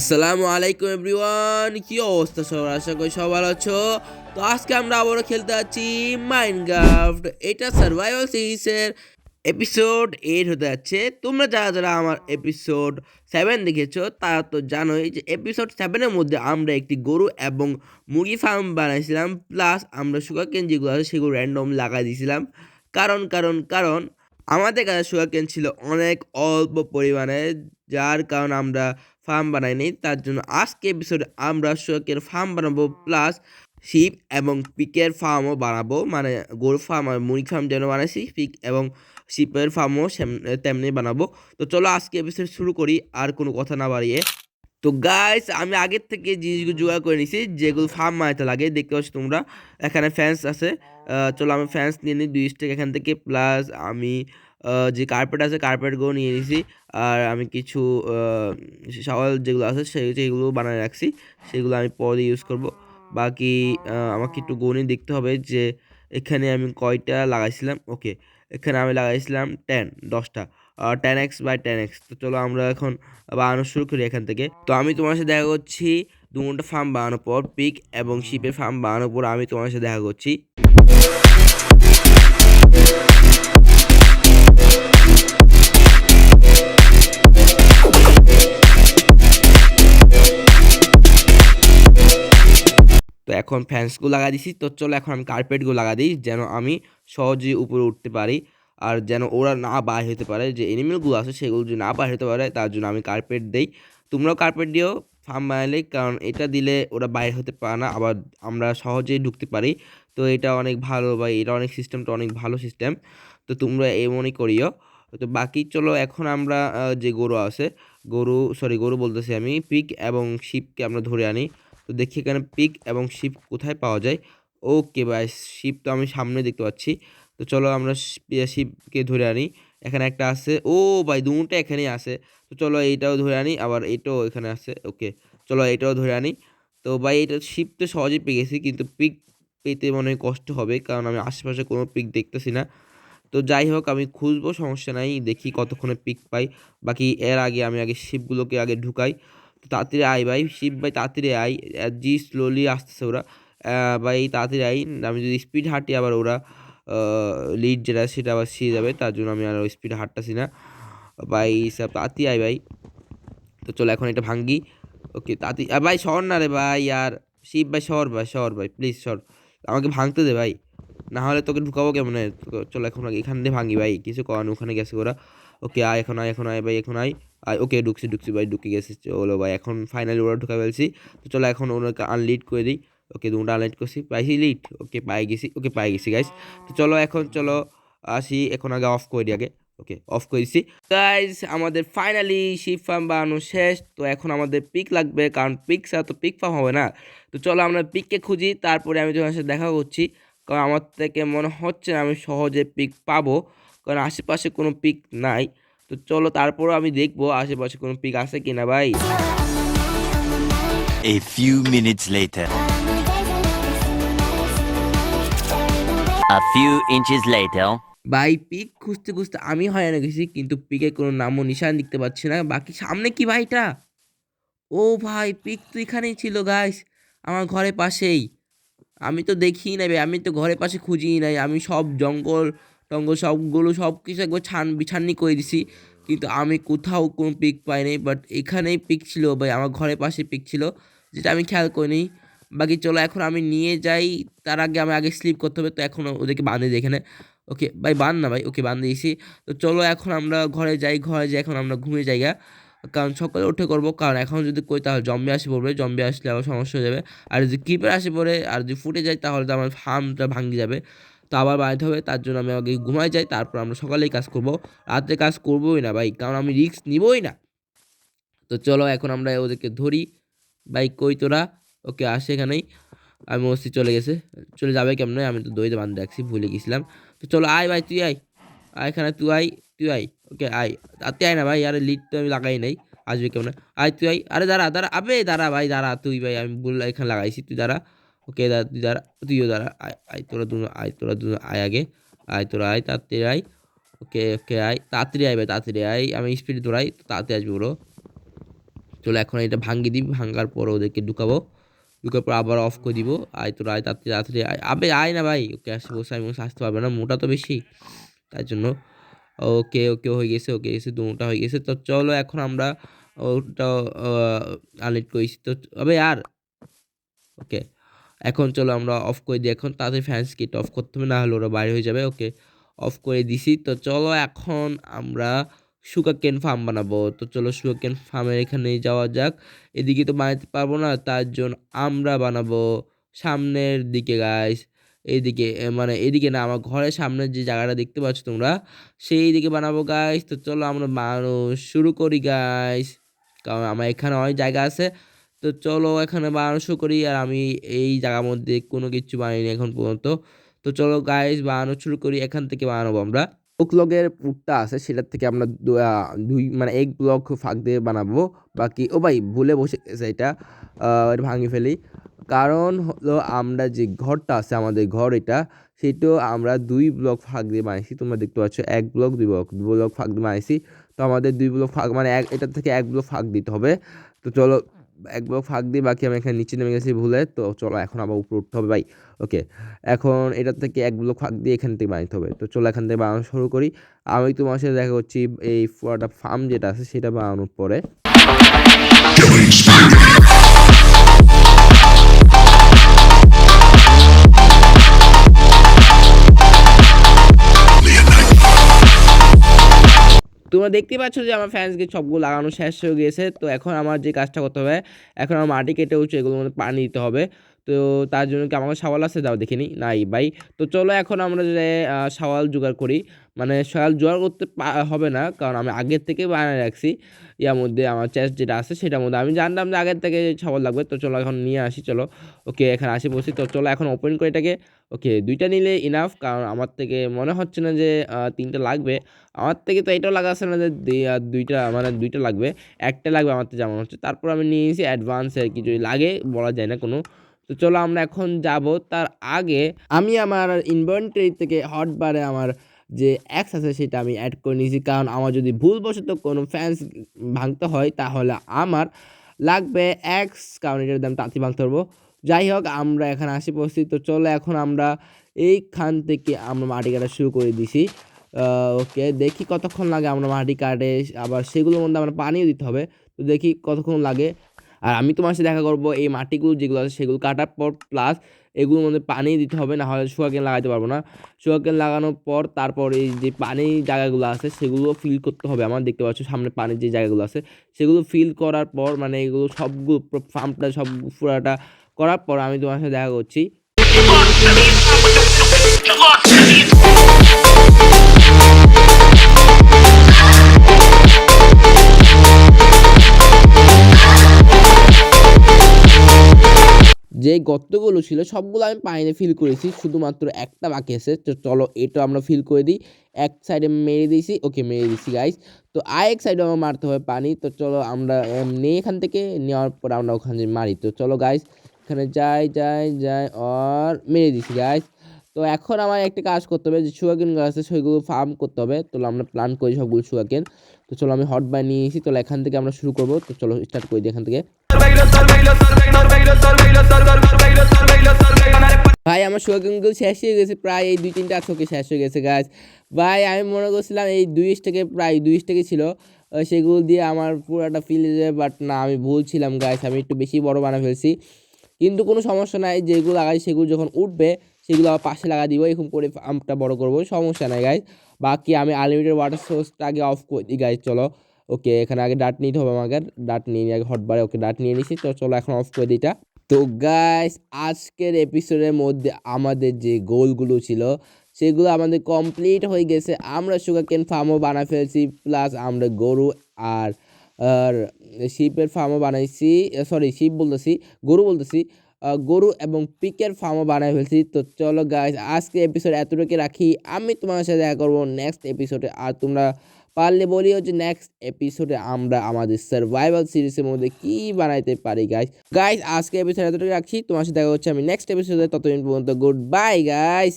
আসসালামু আলাইকুম এভরিওয়ান, কি অবস্থা সবার? আশা করি সবাই ভালো আছো। তো আজকে আমরা আবারও খেলতে যাচ্ছি মাইনক্রাফট। এটা সার্ভাইভাল সিরিজের এপিসোড 8 হতে যাচ্ছে। তোমরা যারা যারা আমার এপিসোড 7 দেখেছো তারা তো জানোই যে এপিসোড 7-এর মধ্যে আমরা একটি গরু এবং মুরগি ফার্ম বানাইছিলাম, প্লাস আমরা সুগারকেন যেগুলো আছে সেগুলো র্যান্ডম লাগাই দিয়েছিলাম। কারণ আমাদের কাছে সুগারকেন ছিল অনেক অল্প পরিমাণে, যার কারণ আমরা ফার্ম বানাইনি। তার জন্য আজকে এপিসোডে আমরা শুয়োরের ফার্ম বানাবো, প্লাস শিপ এবং পিকের ফার্মও বানাবো। মানে গরু ফার্ম আর মুরগি ফার্ম যেন বানাইছি, পিক এবং শিপের ফার্মও তেমনি বানাবো। তো চলো আজকে এপিসোড শুরু করি, আর কোনো কথা না বাড়িয়ে। তো গাইস, আমি আগের থেকে জিনিসগুলো জোগাড় করে নিছি যেগুলো ফার্ম বানাইতে লাগে। দেখতে পাচ্ছ তোমরা এখানে ফ্যান্স আছে। চলো আমি ফ্যান্স নিয়ে নিই 2 স্টেক এখান থেকে, প্লাস আমি যে কার্পেট আছে কার্পেটগুলো নিয়ে নিছি। আর আমি কিছু শাওয়াল যেগুলো আছে সেইগুলো বানায় রাখছি, সেগুলো আমি পরে ইউজ করব। বাকি আমাকে একটু গণিত দেখতে হবে যে এখানে আমি কয়টা লাগাইছিলাম। ওকে, এখানে আমি লাগাইছিলাম 10টা 10x/10x। তো চলো আমরা এখন বানানো শুরু করি এখান থেকে। তো আমি তোমার সাথে দেখা করছি দুটা ফার্ম বানানোর পর, পিক এবং শিপের ফার্ম বানানোর পর আমি তোমার সাথে দেখা করছি। তো এখন ফ্যান্সগুলো লাগা দিছি। তো চলো এখন আমি কার্পেটগুলো লাগা দিই, যেন আমি সহজেই উপরে উঠতে পারি, আর যেন ওরা না বাইর হতে পারে। যে এনিমেলগুলো আছে সেগুলো যদি না বাইর হতে পারে, তার জন্য আমি কার্পেট দেই। তোমরাও কার্পেট দিও ফার্ম বানালে, কারণ এটা দিলে ওরা বাইর হতে পারে না, আবার আমরা সহজেই ঢুকতে পারি। তো এটা অনেক ভালো, বা এটা অনেক সিস্টেমটা অনেক ভালো সিস্টেম। তো তোমরা এমনই করিও। তো বাকি চলো এখন আমরা যে গরু আছে, গরু বলতেছি আমি, পিক এবং শিপকে আমরা ধরে আনি। তো দেখি এখানে পিক এবং শিপ কোথায় পাওয়া যায়। ওকে ভাই, শিপ তো আমি সামনে দেখতে পাচ্ছি। তো চলো আমরা শিপকে ধরে আনি। এখানে একটা আছে, ও ভাই দুটো এখানেই আছে। তো চলো এইটাও ধরে আনি, আবার এটাও এখানে আছে। ওকে, চলো এটাও ধরে আনি। তো ভাই এটা শিপ তো সহজেই পেয়ে গেছি, কিন্তু পিক পেতে মনে হয় কষ্ট হবে, কারণ আমি আশেপাশে কোনো পিক দেখতেছি না। তো যাই হোক, আমি খুঁজবো, সমস্যা নাই, দেখি কতক্ষণে পিক পাই। বাকি এর আগে আমি শিপগুলোকে আগে ঢুকাই। তো তাড়াতাড়ি আয় ভাই, শিপ ভাই তাড়াতাড়ি আয়। জি স্লোলি আসতেছে ওরা। ভাই তাড়াতাড়ি আয়, আমি যদি স্পিড হাঁটি আবার ওরা লিড যেটা সেটা আবার ছিঁড়ে যাবে, তার জন্য আমি আর স্পিড হাঁটতেছি না। ভাই সব তাড়াতাড়ি আয় ভাই। তো চলো এখন এটা ভাঙ্গি। ওকে তাড়াতাড়ি ভাই, সর না রে ভাই, আর শিব ভাই সর ভাই প্লিজ সর, আমাকে ভাঙতে দে ভাই, না হলে তোকে ঢুকাবো কেমনে। চলো এখন এখান দিয়ে ভাঙি ভাই, কিছু করার নেই, ওখানে গেছে ওরা। ওকে আয়, এখন আয় ভাই, এখন আয়। ওকে ঢুকছি ভাই, ঢুকে গেছে। চলো ভাই এখন ফাইনালি ওরা ঢুকা ফেলছি। তো চলো এখন ওনাকে আনলিড করে দিই। ওকে দুটো আনলিড করছি, পাইছি লিড। ওকে পাই গেছি গাইস। তো চলো এখন চলো আসি, এখন আগে অফ করে দিই আগে। ওকে অফ করে দিচ্ছি গাইস। আমাদের ফাইনালি শিপ ফার্ম বানানো শেষ। তো এখন আমাদের পিক লাগবে, কারণ পিক ছাড়া তো পিক ফার্ম হবে না। তো চলো আমরা পিককে খুঁজি, তারপরে আমি তোমার সাথে দেখা করছি। কারণ আমার থেকে মনে হচ্ছে না আমি সহজে পিক পাবো, কারণ আশেপাশে কোনো পিক নাই। তো চলো তারপরও আমি দেখবো আশেপাশে কোনো পিক আছে কিনা ভাই। A few minutes later. A few inches later. ভাই পিক খুঁজতে খুঁজতে আমি হয়রান হয়ে গেছি, কিন্তু পিকের কোনো নামও নিশান দেখতে পাচ্ছি না। বাকি সামনে কি ভাইটা? ও ভাই, পিক তো এখানেই ছিল গাইস, আমার ঘরের পাশেই। আমি তো দেখিই নাই ভাই, আমি তো ঘরের পাশে খুঁজিই নাই। আমি সব জঙ্গল টঙ্গল সবগুলো সব কিছু একবার বিছান্নি করে দিছি, কিন্তু আমি কোথাও কোনো পিক পাই নাই। বাট এখানেই পিক ছিল ভাই, আমার ঘরের পাশে পিক ছিল, যেটা আমি খেয়াল করিনি। বাকি চলো এখন আমি নিয়ে যাই, তার আগে আমি আগে স্লিপ করতে হবে। তো এখন ওদেরকে বাঁধে দিই এখানে। ওকে ভাই বাঁধ না ভাই, ওকে বাঁধ দিয়েছি। তো চলো এখন আমরা ঘরে যাই, এখন আমরা ঘুমিয়ে যাই গা। কারণ সকালে উঠে করবো, কারণ এখন যদি কই তাহলে জম্বি আসে পড়বে, জম্বি আসলে আবার সমস্যা হয়ে যাবে। আর যদি ক্রিপার আসে পড়ে আর যদি ফুটে যায়, তাহলে তো আমার ফার্মটা ভাঙে যাবে। তো আবার বাড়াতে হবে, তার জন্য আমি আগে ঘুমাই যাই, তারপর আমরা সকালেই কাজ করব। রাত্রে কাজ করবোই না ভাই, কারণ আমি রিস্ক নিবই না। তো চলো এখন আমরা ওদেরকে ধরি। ভাই কই তোরা? ওকে আসে এখানেই। আমি মস্তি চলে গেছে, চলে যাবে কেমনে, আমি তো দইতে বান্ধে রাখছি, ভুলে গেছিলাম। তো চলো আয় ভাই, তুই আয়, এখানে তুই আয়। ওকে আয়, তাতে আয় না ভাই, আরে লিড তো আমি লাগাই নাই, আসবে কেমন? আয় তুই আয়, আরে দাঁড়া দাঁড়া ভাই, দাঁড়া তুই ভাই, আমি ভুল এখানে লাগাইছি, তুই দাঁড়া। ওকে দাঁড়া, তুই দাঁড়া, তুইও দাঁড়া, তোরা দুজন আয় আগে। তোরা আয়, তাড়াতাড়ি আয়। ওকে আয়, তাড়াতাড়ি আয় ভাই, তাড়াতাড়ি আয়, আমি স্পিড দৌড়াই, তাড়াতাড়ি আসবে বলো। চলো এখন এটা ভাঙ্গি দিই, ভাঙ্গার পর ওদেরকে ঢুকাবো, ঢুকার পর আবার অফ করে দিব। আয় তো রায় তাড়াতাড়ি তাড়াতাড়ি আয়, আবে আয় না ভাই, ওকে আসতে বসে আমি বসে আসতে পারবে না, মোটা তো বেশি, তাই জন্য। ওকে ওকে হয়ে গেছে, ওকে গেছে, দুটা হয়ে গেছে। তো চলো এখন আমরা ওটা আনলিট করেছি তো, আবে আর ওকে এখন চলো আমরা অফ করে দিই, এখন তাদের ফ্যান স্কিট অফ করতে হবে, না হলে ওরা বাইরে হয়ে যাবে। ওকে অফ করে দিছি। তো চলো এখন আমরা সুগার কেন ফার্ম বানাবো। তো চলো সুগার কেন ফার্মের এখানে যাওয়া যাক। এদিকে তো বানাতে পারবো না, তার জন্য আমরা বানাবো সামনের দিকে গাইস, এইদিকে মানে এদিকে না, আমার ঘরের সামনের যে জায়গাটা দেখতে পাচ্ছ তোমরা, সেই দিকে বানাবো গাইস। তো চলো আমরা বানানো শুরু করি গাইস, কারণ আমার এখানে অনেক জায়গা আছে। তো চলো এখানে বানানো শুরু করি, আর আমি এই জায়গার মধ্যে কোনো কিছু বানাইনি এখন পর্যন্ত। তো চলো গাইস বানানো শুরু করি, এখান থেকে বানাবো আমরা ব্লকের পুটটা আছে সেটার থেকে আমরা দুই মানে এক ব্লক ফাঁক দিয়ে বানাবো। বাকি ও ভাই ভুলে বসে গেছে এটা, এটা ভাঙি ফেলি। কারণ হলো আমরা যে ঘরটা আছে আমাদের ঘর এটা, সেটাও আমরা দুই ব্লক ফাঁক দিয়ে বানাইছি, তোমরা দেখতে পাচ্ছ এক ব্লক দুই ব্লক দুই ব্লক ফাঁক দিয়ে বানাইছি। তো আমাদের দুই ব্লক ফাঁক মানে এটার থেকে এক ব্লক ফাঁক দিতে হবে। তো চলো এক ব্লক ফাঁক দিয়ে, বাকি আমি এখানে নিচে নেমে গেছি ভুলে। তো চলো এখন আবার উপরে উঠতে হবে ভাই। ওকে এখন এটার থেকে এক ব্লক ফাঁক দিয়ে এখান থেকে বানাতে হবে। তো চলো এখান থেকে বানানো শুরু করি। আমি তোমার সাথে দেখা করছি এই পুরোটা ফার্ম যেটা আছে সেটা বানানোর পরে। তোমরা দেখতে পাচ্ছ যে আমার ফ্যান্সকে সবগুলো লাগানো শেষ হয়ে গিয়েছে। তো এখন আমার যে কাজটা করতে হবে, এখন আমার মাটি কেটে উঠছে, এগুলোর মধ্যে পানি দিতে হবে। তো তার জন্য কি আমাকে শাওয়াল আছে, যাও দেখিনি নাই ভাই। তো চলো এখন আমরা যে শাওয়াল জোগাড় করি, মানে শাওয়াল জোগাড় করতে হবে না, কারণ আমি আগের থেকে বানিয়ে রাখছি ইয়ার মধ্যে, আমার চেস্ট যেটা আছে সেটার মধ্যে আমি জানতাম যে আগের থেকে শাওয়াল লাগবে। তো চলো এখন নিয়ে আসি, চলো ওকে এখানে আসি বসি। তো চলো এখন ওপেন করে এটাকে। ওকে দুইটা নিলে ইনাফ, কারণ আমার থেকে মনে হচ্ছে না যে তিনটা লাগবে। আমার থেকে তো এটাও লাগা আছে না যে দুইটা মানে দুইটা লাগবে, একটা লাগবে আমার তো যেমন হচ্ছে। তারপর আমি নিয়ে নিয়েছি অ্যাডভান্স আর কি, যদি লাগে বলা যায় না কোনো। তো চলো আমরা এখন যাব, তার আগে আমি আমার ইনভেন্টরি থেকে হটবারে আমার যে অ্যাক্স আছে সেটা আমি অ্যাড করে নিয়েছি, কারণ আমার যদি ভুলবশত কোনো ফ্যান্স ভাঙতে হয় তাহলে আমার লাগবে অ্যাক্স, কারণ এটার দাম তাঁতি ভাঙতে পারবো। যাই হোক আমরা এখানে আসি পড়ছি। তো চলো এখন আমরা এইখান থেকে আমরা মাটি কাটা শুরু করে দিছি। ওকে দেখি কতক্ষণ লাগে, আমরা মাটি কাটে আবার সেগুলোর মধ্যে আমরা পানিও দিতে হবে। তো দেখি কতক্ষণ লাগে, আর আমি তোমার সাথে দেখা করবো এই মাটিগুলো যেগুলো আছে সেগুলো কাটার পর, প্লাস এগুলোর মধ্যে পানি দিতে হবে, না হলে সুগারকেন লাগাতে পারবো না। সুগারকেন লাগানোর পর তারপর এই যে পানির জায়গাগুলো আছে সেগুলো ফিল করতে হবে আমার, দেখতে পাচ্ছ সামনে পানির যে জায়গাগুলো আছে সেগুলো ফিল করার পর, মানে এগুলো সবগুলো ফার্মটা সব পুরাটা করার পর আমি তোমার সাথে দেখা করছি। যে গর্তগুলো ছিল সবগুলো আমি পানিতে ফিল করেছি, শুধুমাত্র একটা বাকি আছে। তো চলো এটা আমরা ফিল করে দিই, এক সাইডে মেরে দিয়েছি। ওকে মেরে দিয়েছি গাইস। তো আরেক সাইডে আমার মারতে হবে পানি। তো চলো আমরা নিয়ে এখান থেকে নেওয়ার পর আমরা ওখানে মারি। তো চলো গাইস এখানে যাই যাই যাই আর মেরে দিয়েছি গাইস। তো এখন আমার একটা কাজ করতে হবে, যে সুগারকেন গাছ আছে সেগুলো ফার্ম করতে হবে। তো আমরা প্ল্যান করি সবগুলো সুগারকেন। তো চলো আমি হট বাই নিয়ে এসেছি, চলো এখান থেকে আমরা শুরু করবো। তো চলো স্টার্ট করে দিই এখান থেকে। ভাই আমার সুগারকেনগুলো শেষ হয়ে গেছে, প্রায় এই দুই তিনটা চোখে শেষ হয়ে গেছে গাছ। ভাই আমি মনে করছিলাম এই 2 স্টেকে প্রায় 2 স্টেকে ছিল, সেগুলো দিয়ে আমার পুরোটা ফিল যায়, বাট না আমি ভুল ছিলাম গাছ, আমি একটু বেশি বড় বানিয়ে ফেলছি। কিন্তু কোনো সমস্যা নাই, যেগুলো লাগাই সেগুলো যখন উঠবে সেগুলো আবার পাশে লাগা দিব, এরকম করে আমটা বড় করবো, সমস্যা নাই গাইজ। বাকি আমি আনলিমিটেড ওয়াটার সোর্সটা আগে অফ করে দিই গাইজ। চলো ওকে এখানে আগে ডাট নিতে হবে আমাকে, ডাট নিয়ে নিই আগে হটবারে। ওকে ডাট নিয়ে নিছি, তো চলো এখন অফ করে দিই এটা। তো গাইস আজকের এপিসোডের মধ্যে আমাদের যে গোলগুলো ছিল সেগুলো আমাদের কমপ্লিট হয়ে গেছে। আমরা সুগারকেন ফার্মও বানায় ফেলছি, প্লাস আমরা গরু আর আর শিপের ফার্মও বানাইছি, সরি শিপ বলতেছি, গরু বলতেছি, গরু এবং পিকের ফার্মও বানায় ফেলছি। তো চলো গাইস আজকে এপিসোড এতটুকু রাখি, আমি তোমার সাথে দেখা করবো নেক্সট এপিসোডে। আর তোমরা পারলে বলিও যে নেক্সট এপিসোডে আমরা আমাদের সার্ভাইভাল সিরিজের মধ্যে কি বানাইতে পারি গাইস। গাইস আজকে এপিসোড এতটুকু রাখছি, তোমার সাথে দেখা হচ্ছে আমি নেক্সট এপিসোডে, ততদিন পর্যন্ত গুড বাই গাইস।